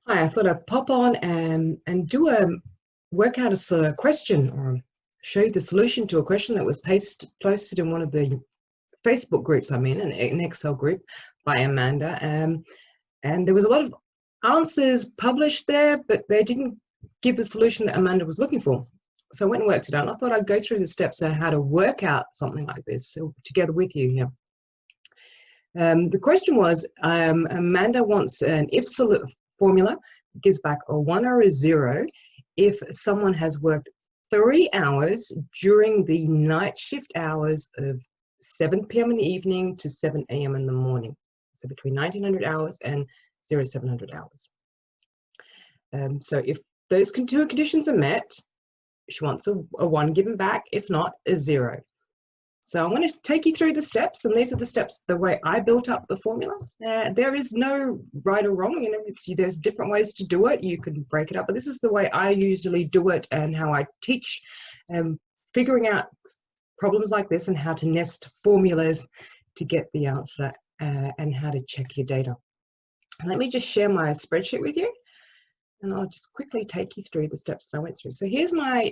Hi, I thought I'd pop on and do a work out a question or show you the solution to a question that was posted in one of the Facebook groups I'm in, an Excel group by Amanda. And there was a lot of answers published there, but they didn't give the solution that Amanda was looking for. So I went and worked it out. And I thought I'd go through the steps on how to work out something like this together with you here. The question was, Amanda wants an if formula, gives back a 1 or a 0 if someone has worked 3 hours during the night shift hours of 7 p.m. in the evening to 7 a.m. in the morning. So between 1900 hours and 0700 hours. So if those two conditions are met, she wants a 1 given back, if not, a 0. So I want to take you through the steps, and these are the steps the way I built up the formula. There is no right or wrong, you know, there's different ways to do it. You can break it up, but this is the way I usually do it and how I teach figuring out problems like this and how to nest formulas to get the answer and how to check your data. Let me just share my spreadsheet with you, and I'll just quickly take you through the steps that I went through. So here's my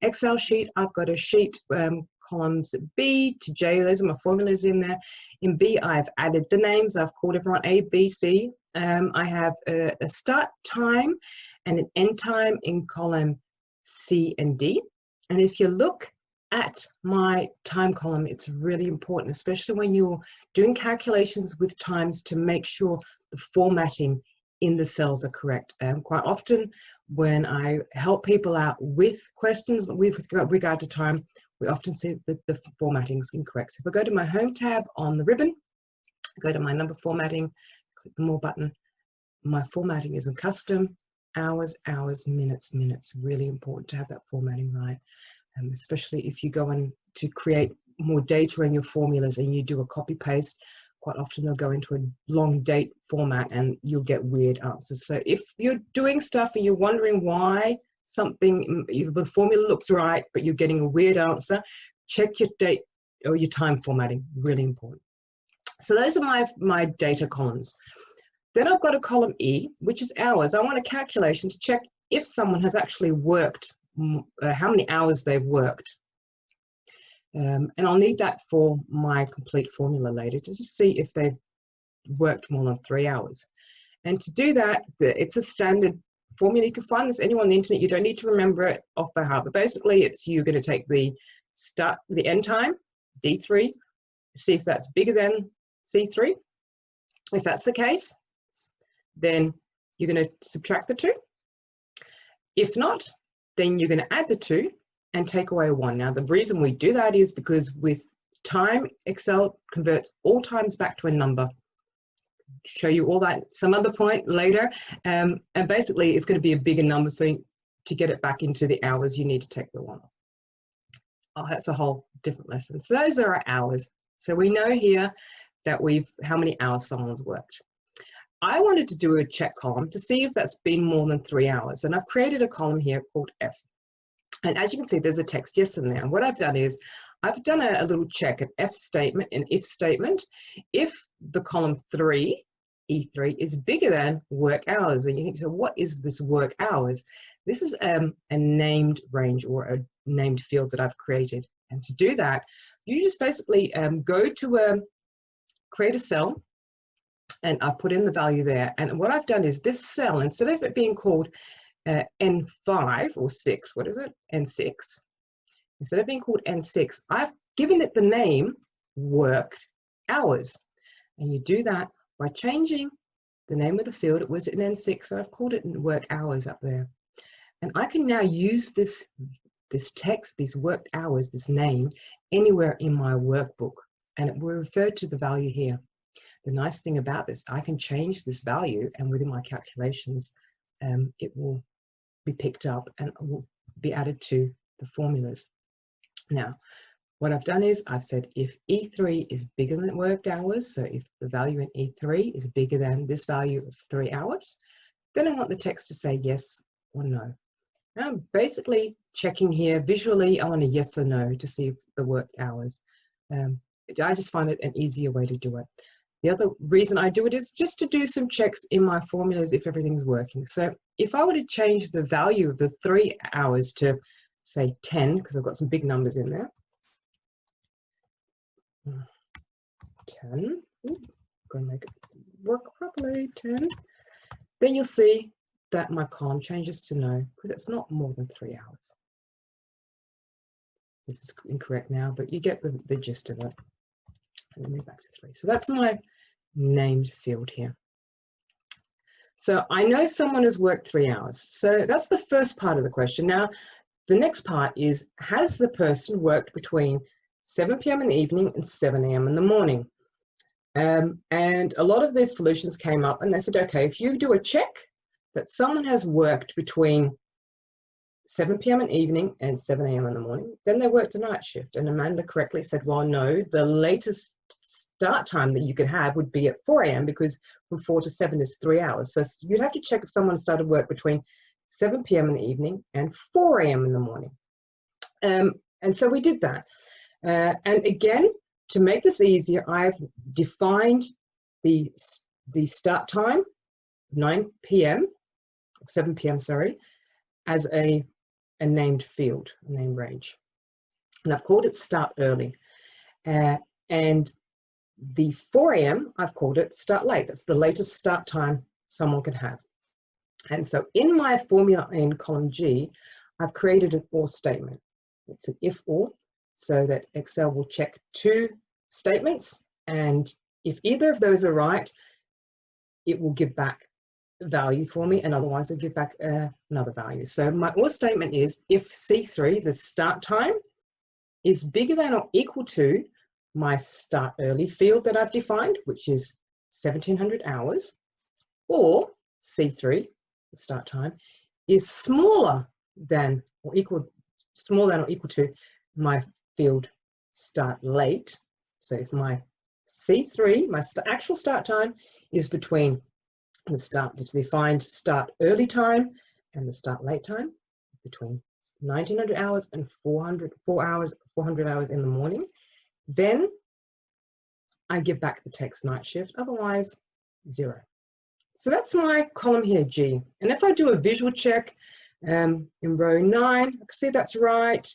Excel sheet. I've got a sheet, columns B to J, those are my formulas in there. In B, I've added the names. I've called everyone A, B, C. I have a start time and an end time in column C and D. And if you look at my time column, it's really important, especially when you're doing calculations with times, to make sure the formatting in the cells are correct. Quite often when I help people out with questions with regard to time, we often see that the formatting is incorrect. So if I go to my home tab on the ribbon, go to my number formatting, click the more button, my formatting is in custom, hours, minutes. Really important to have that formatting right, especially if you go on to create more data in your formulas and you do a copy paste. Quite often they'll go into a long date format and you'll get weird answers. So if you're doing stuff and you're wondering why the formula looks right but you're getting a weird answer, check your date or your time formatting, really important. So those are my data columns. Then I've got a column E, which is hours. I want a calculation to check if someone has actually worked, how many hours they've worked. And I'll need that for my complete formula later to just see if they've worked more than 3 hours. And to do that, it's a standard formula. You can find this anywhere on the internet. You don't need to remember it off by heart. But basically, you're going to take the end time, D3, see if that's bigger than C3. If that's the case, then you're going to subtract the 2. If not, then you're going to add the 2 and take away a 1. Now, the reason we do that is because with time, Excel converts all times back to a number. Show you all that some other point later. And basically, it's going to be a bigger number. So to get it back into the hours, you need to take the 1 off. Oh, that's a whole different lesson. So those are our hours. So we know here that how many hours someone's worked. I wanted to do a check column to see if that's been more than 3 hours. And I've created a column here called F. And as you can see, there's a text yes in there. And what I've done is I've done a little check, an F statement, an if statement. If the column 3, E3, is bigger than work hours, and you think, so what is this work hours? This is a named range or a named field that I've created. And to do that, you just basically go to create a cell, and I put in the value there. And what I've done is this cell, instead of it being called N5 or 6, what is it? N6. Instead of being called N6, I've given it the name worked hours. And you do that by changing the name of the field. It was in N6, so I've called it work hours up there. And I can now use this text, these worked hours, this name, anywhere in my workbook. And it will refer to the value here. The nice thing about this, I can change this value, and within my calculations, it will be picked up and will be added to the formulas. Now, what I've done is I've said if E3 is bigger than worked hours, so if the value in E3 is bigger than this value of 3 hours, then I want the text to say yes or no. Now I'm basically checking here visually, I want a yes or no to see if the worked hours. I just find it an easier way to do it. The other reason I do it is just to do some checks in my formulas if everything's working. So if I were to change the value of the 3 hours to, say, 10, because I've got some big numbers in there. 10. Ooh, going to make it work properly. 10. Then you'll see that my column changes to no, because it's not more than 3 hours. This is incorrect now, but you get the gist of it. Let me move back to 3. So that's my named field here. So I know someone has worked 3 hours. So that's the first part of the question. Now, the next part is, has the person worked between 7 p.m. in the evening and 7 a.m. in the morning? And a lot of these solutions came up and they said, okay, if you do a check that someone has worked between 7 p.m. in the evening and 7 a.m. in the morning, then they worked a night shift. And Amanda correctly said, well, no, the latest start time that you could have would be at 4 a.m. because from 4 to 7 is 3 hours. So you'd have to check if someone started work between 7 p.m. in the evening and 4 a.m. in the morning. And so we did that. And again, to make this easier, I've defined the start time, 9 p.m., 7 p.m., sorry, as a named field, a named range. And I've called it start early. And the 4 a.m., I've called it start late. That's the latest start time someone could have. And so in my formula in column G, I've created an OR statement. It's an if-or, so that Excel will check 2 statements. And if either of those are right, it will give back value for me, and otherwise it'll give back another value. So my OR statement is if C3, the start time, is bigger than or equal to my start early field that I've defined, which is 1700 hours, or C3, the start time, is smaller than or equal to my field start late. So if my C3, my actual start time, is between the defined start early time and the start late time, between 1900 hours and 400 hours in the morning, then I give back the text night shift, otherwise 0. So that's my column here, G. And if I do a visual check in row 9, I can see that's right.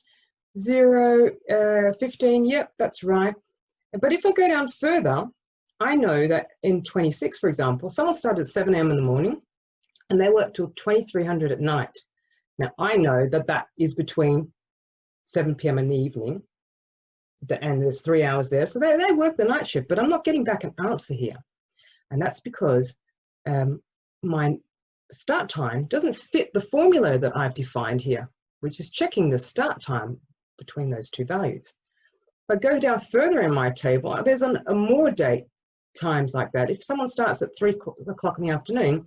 0, 15, yep, that's right. But if I go down further, I know that in 26, for example, someone started at 7 a.m. in the morning and they worked till 2300 at night. Now, I know that that is between 7 p.m. in the evening, and there's 3 hours there. So they work the night shift, but I'm not getting back an answer here. And that's because my start time doesn't fit the formula that I've defined here, which is checking the start time between those 2 values. If I go down further in my table, there's a more date times like that. If someone starts at 3 o'clock in the afternoon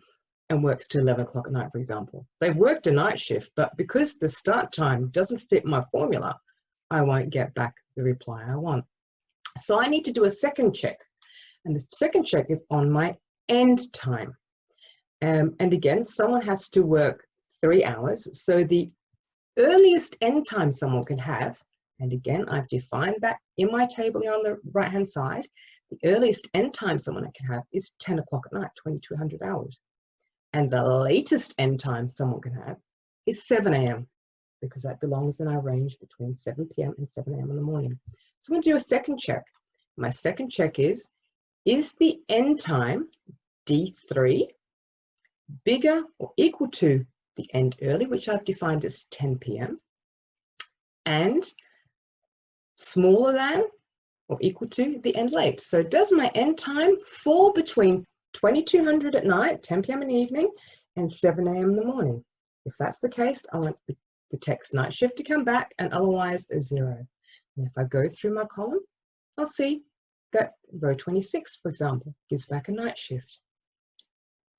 and works to 11 o'clock at night, for example, they've worked a night shift, but because the start time doesn't fit my formula, I won't get back the reply I want. So I need to do a second check. And the second check is on my end time. And again, someone has to work 3 hours. So the earliest end time someone can have, and again, I've defined that in my table here on the right-hand side, the earliest end time someone can have is 10 o'clock at night, 2200 hours. And the latest end time someone can have is 7 a.m. because that belongs in our range between 7 p.m. and 7 a.m. in the morning. So I'm going to do a second check. My second check is the end time, D3, bigger or equal to the end early, which I've defined as 10 p.m., and smaller than or equal to the end late? So does my end time fall between 2200 at night, 10 p.m. in the evening, and 7 a.m. in the morning? If that's the case, I want the text night shift to come back, and otherwise a 0. And if I go through my column, I'll see that row 26, for example, gives back a night shift.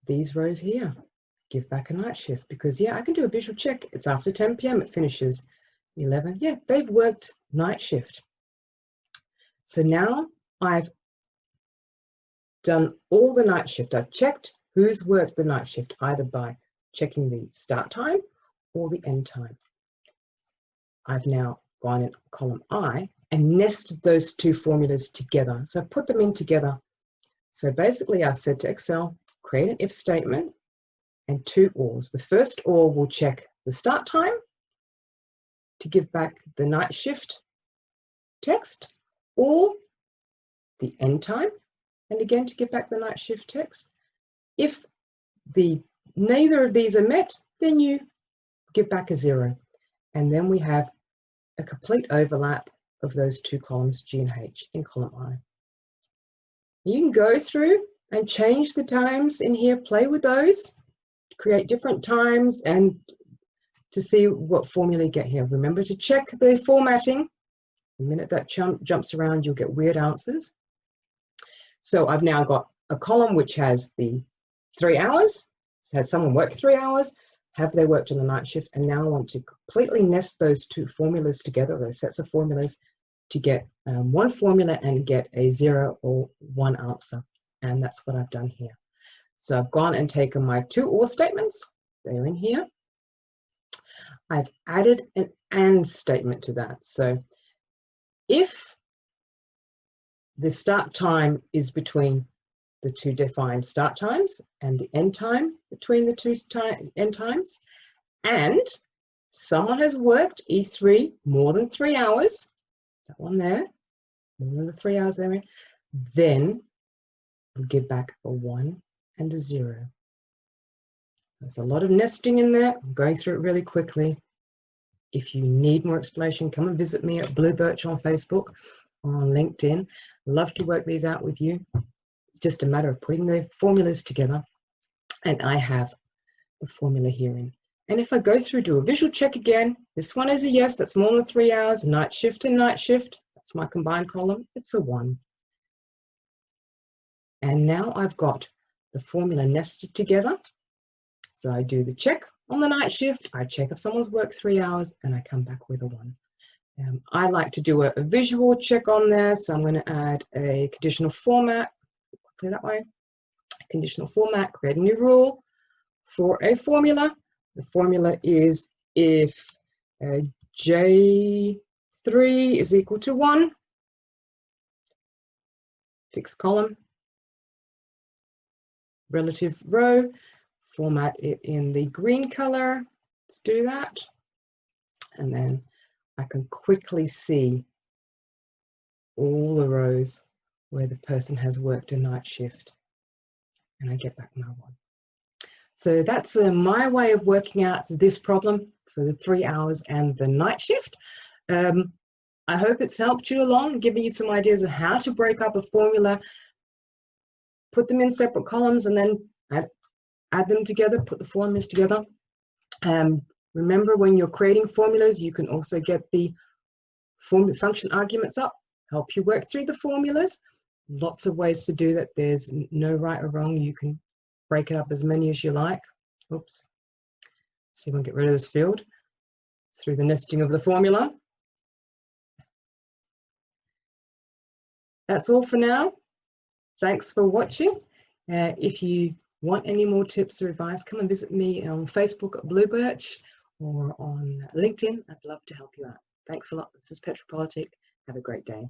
These rows here give back a night shift because, yeah, I can do a visual check. It's after 10 p.m. It finishes 11. Yeah, they've worked night shift. So now I've done all the night shift. I've checked who's worked the night shift, either by checking the start time or the end time. I've now gone in column I and nested those 2 formulas together. So I've put them in together So basically I've said to Excel, create an if statement and 2 ORs. The first OR will check the start time to give back the night shift text, or the end time, and again to give back the night shift text. If neither of these are met, then you give back a 0. And then we have a complete overlap of those 2 columns, G and H, in column I. You can go through and change the times in here, play with those, create different times and to see what formula you get here. Remember to check the formatting. The minute that jumps around, you'll get weird answers. So I've now got a column which has the 3 hours. So has someone worked 3 hours? Have they worked on the night shift? And now I want to completely nest those 2 formulas together, those sets of formulas, to get one formula and get a 0 or 1 answer. And that's what I've done here. So I've gone and taken my 2 OR statements. They're in here. I've added an AND statement to that. So if the start time is between the 2 defined start times and the end time between the 2 end times, and someone has worked E3 more than 3 hours, that one there, more than the 3 hours there, then we'll give back a 1 and a 0. There's a lot of nesting in there. I'm going through it really quickly. If you need more explanation, come and visit me at Blue Birch on Facebook or on LinkedIn. Love to work these out with you. It's just a matter of putting the formulas together. And I have the formula here in. And if I go through, do a visual check again, this one is a yes, that's more than 3 hours, night shift and night shift. That's my combined column, it's a 1. And now I've got the formula nested together. So I do the check on the night shift, I check if someone's worked 3 hours, and I come back with a 1. I like to do a visual check on there, so I'm going to add a conditional format, quickly that way, conditional format, create a new rule for a formula. The formula is if J3 is equal to 1, fixed column, relative row, format it in the green color. Let's do that. And then I can quickly see all the rows where the person has worked a night shift. And I get back my 1. So that's my way of working out this problem for the 3 hours and the night shift. I hope it's helped you along, giving you some ideas of how to break up a formula, put them in separate columns, and then add them together, put the formulas together. Remember, when you're creating formulas, you can also get the function arguments up, help you work through the formulas. Lots of ways to do that. There's no right or wrong. You can break it up as many as you like. Oops. See if I can get rid of this field through the nesting of the formula. That's all for now. Thanks for watching. If you want any more tips or advice, come and visit me on Facebook at Blue Birch or on LinkedIn. I'd love to help you out. Thanks a lot. This is Petra Politic. Have a great day.